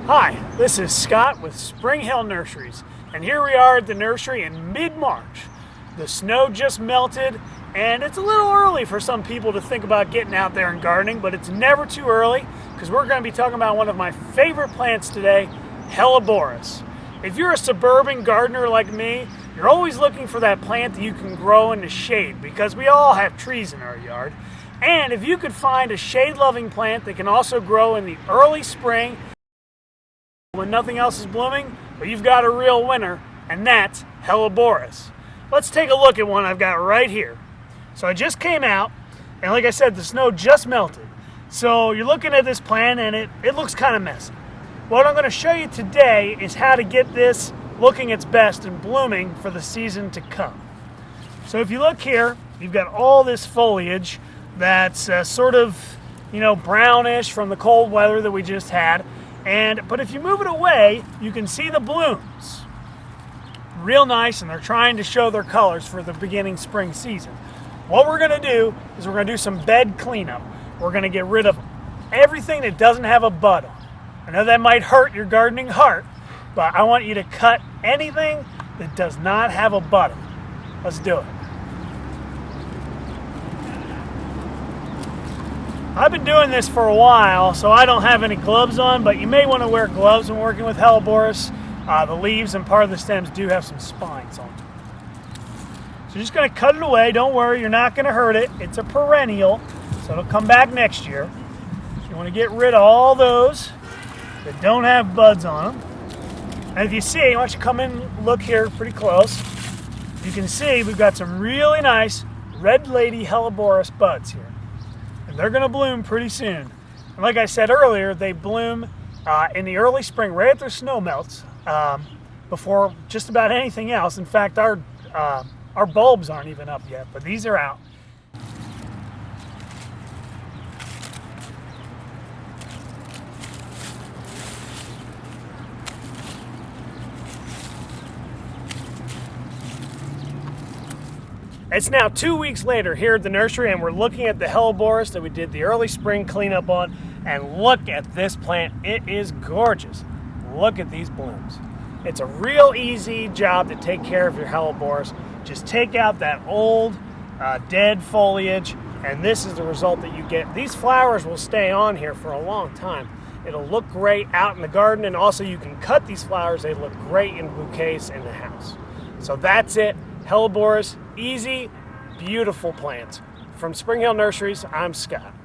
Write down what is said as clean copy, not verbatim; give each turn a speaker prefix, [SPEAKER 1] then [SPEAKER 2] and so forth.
[SPEAKER 1] Hi, this is Scott with Spring Hill Nurseries, and here we are at the nursery in mid-March. The snow just melted, and it's a little early for some people to think about getting out there and gardening, but it's never too early because we're going to be talking about one of my favorite plants today, Hellebores. If you're a suburban gardener like me, you're always looking for that plant that you can grow in the shade because we all have trees in our yard. And if you could find a shade-loving plant that can also grow in the early spring when nothing else is blooming, well, you've got a real winner, and that's Hellebores. Let's take a look at one I've got right here. So I just came out, and like I said, the snow just melted. So you're looking at this plant, and it looks kind of messy. What I'm going to show you today is how to get this looking its best and blooming for the season to come. So if you look here, you've got all this foliage that's sort of, brownish from the cold weather that we just had. But if you move it away, you can see the blooms. Real nice, and they're trying to show their colors for the beginning spring season. What we're going to do is we're going to do some bed cleanup. We're going to get rid of everything that doesn't have a bud on. I know that might hurt your gardening heart, but I want you to cut anything that does not have a bud on. Let's do it. I've been doing this for a while, so I don't have any gloves on, but you may want to wear gloves when working with Hellebores. The leaves and part of the stems do have some spines on them. So you're just going to cut it away. Don't worry, you're not going to hurt it. It's a perennial, so it'll come back next year. So you want to get rid of all those that don't have buds on them. And if you see, why don't you come in and look here pretty close. You can see we've got some really nice Red Lady Hellebores buds here. They're going to bloom pretty soon. And like I said earlier, they bloom in the early spring, right after snow melts, before just about anything else. In fact, our bulbs aren't even up yet, but these are out. It's now 2 weeks later here at the nursery, and we're looking at the Hellebores that we did the early spring cleanup on, and look at this plant. It is gorgeous. Look at these blooms. It's a real easy job to take care of your Hellebores. Just take out that old dead foliage, and this is the result that you get. These flowers will stay on here for a long time. It'll look great out in the garden, and also you can cut these flowers. They look great in bouquets in the house. So that's it. Hellebores, easy, beautiful plants. From Spring Hill Nurseries, I'm Scott.